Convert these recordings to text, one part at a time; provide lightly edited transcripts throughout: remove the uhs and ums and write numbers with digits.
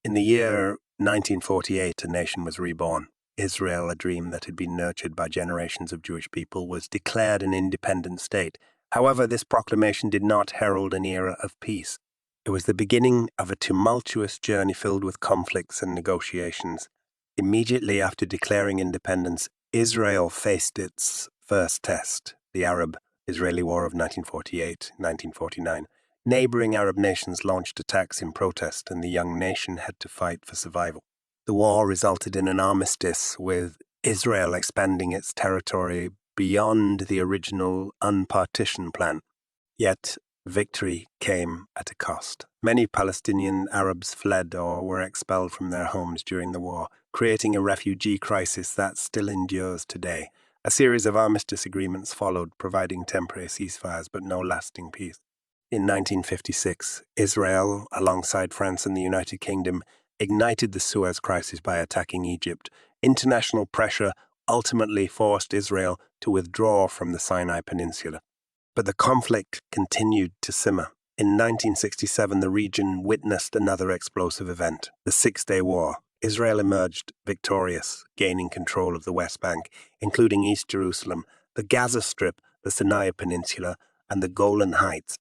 In the year 1948, a nation was reborn. Israel, a dream that had been nurtured by generations of Jewish people, was declared an independent state. However, this proclamation did not herald an era of peace. It was the beginning of a tumultuous journey filled with conflicts and negotiations. Immediately after declaring independence, Israel faced its first test, the Arab-Israeli War of 1948-1949. Neighboring Arab nations launched attacks in protest, and the young nation had to fight for survival. The war resulted in an armistice, with Israel expanding its territory beyond the original unpartition plan. Yet, victory came at a cost. Many Palestinian Arabs fled or were expelled from their homes during the war, creating a refugee crisis that still endures today. A series of armistice agreements followed, providing temporary ceasefires but no lasting peace. In 1956, Israel, alongside France and the United Kingdom, ignited the Suez Crisis by attacking Egypt. International pressure ultimately forced Israel to withdraw from the Sinai Peninsula. But the conflict continued to simmer. In 1967, the region witnessed another explosive event, the Six-Day War. Israel emerged victorious, gaining control of the West Bank, including East Jerusalem, the Gaza Strip, the Sinai Peninsula, and the Golan Heights.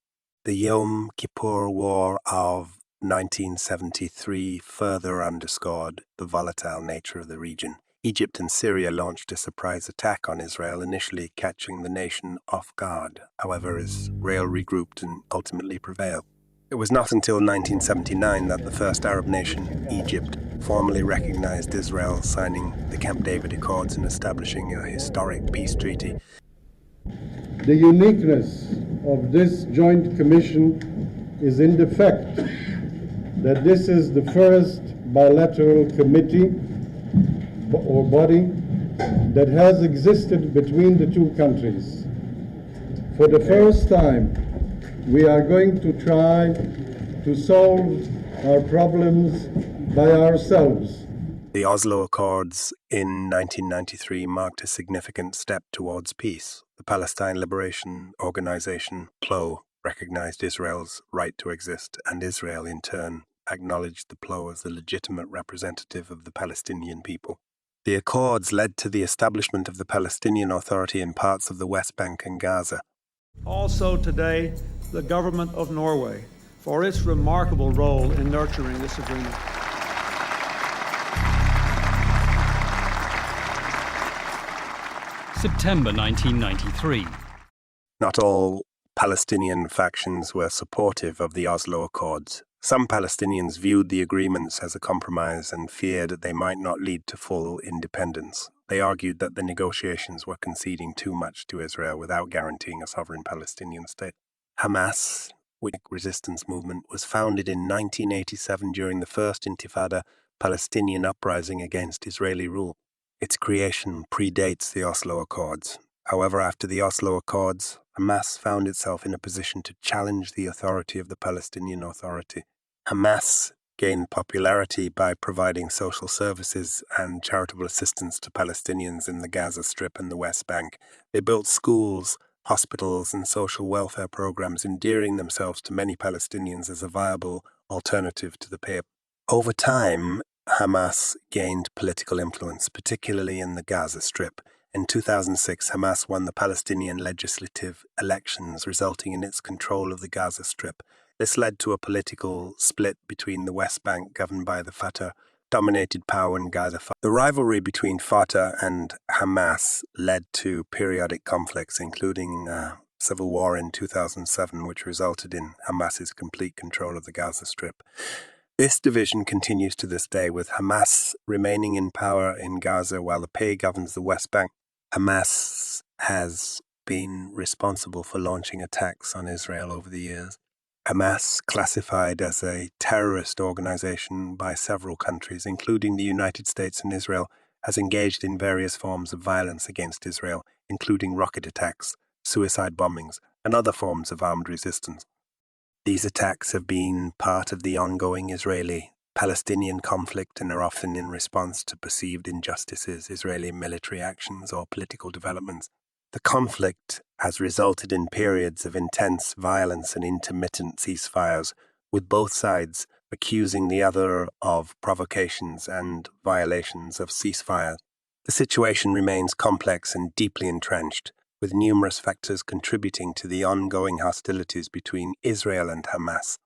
The Yom Kippur War of 1973 further underscored the volatile nature of the region. Egypt and Syria launched a surprise attack on Israel, initially catching the nation off guard. However, Israel regrouped and ultimately prevailed. It was not until 1979 that the first Arab nation, Egypt, formally recognized Israel, signing the Camp David Accords and establishing a historic peace treaty. The uniqueness of this joint commission is in the fact that this is the first bilateral committee or body that has existed between the two countries. For the first time, we are going to try to solve our problems by ourselves. The Oslo Accords in 1993 marked a significant step towards peace. The Palestine Liberation Organization, PLO, recognized Israel's right to exist, and Israel, in turn, acknowledged the PLO as the legitimate representative of the Palestinian people. The accords led to the establishment of the Palestinian Authority in parts of the West Bank and Gaza. Also today, the government of Norway, for its remarkable role in nurturing this agreement. September 1993. Not all Palestinian factions were supportive of the Oslo Accords. Some Palestinians viewed the agreements as a compromise and feared that they might not lead to full independence. They argued that the negotiations were conceding too much to Israel without guaranteeing a sovereign Palestinian state. Hamas, which resistance movement, was founded in 1987 during the First Intifada Palestinian uprising against Israeli rule. Its creation predates the Oslo Accords. However, after the Oslo Accords, Hamas found itself in a position to challenge the authority of the Palestinian Authority. Hamas gained popularity by providing social services and charitable assistance to Palestinians in the Gaza Strip and the West Bank. They built schools, hospitals, and social welfare programs, endearing themselves to many Palestinians as a viable alternative to the PLO. Over time, Hamas gained political influence, particularly in the Gaza Strip. In 2006, Hamas won the Palestinian legislative elections, resulting in its control of the Gaza Strip. This led to a political split between the West Bank, governed by the Fatah-dominated power, and Gaza. The rivalry between Fatah and Hamas led to periodic conflicts, including a civil war in 2007, which resulted in Hamas's complete control of the Gaza Strip. This division continues to this day, with Hamas remaining in power in Gaza while the PLO governs the West Bank. Hamas has been responsible for launching attacks on Israel over the years. Hamas, classified as a terrorist organization by several countries, including the United States and Israel, has engaged in various forms of violence against Israel, including rocket attacks, suicide bombings, and other forms of armed resistance. These attacks have been part of the ongoing Israeli-Palestinian conflict and are often in response to perceived injustices, Israeli military actions, or political developments. The conflict has resulted in periods of intense violence and intermittent ceasefires, with both sides accusing the other of provocations and violations of ceasefire. The situation remains complex and deeply entrenched, with numerous factors contributing to the ongoing hostilities between Israel and Hamas.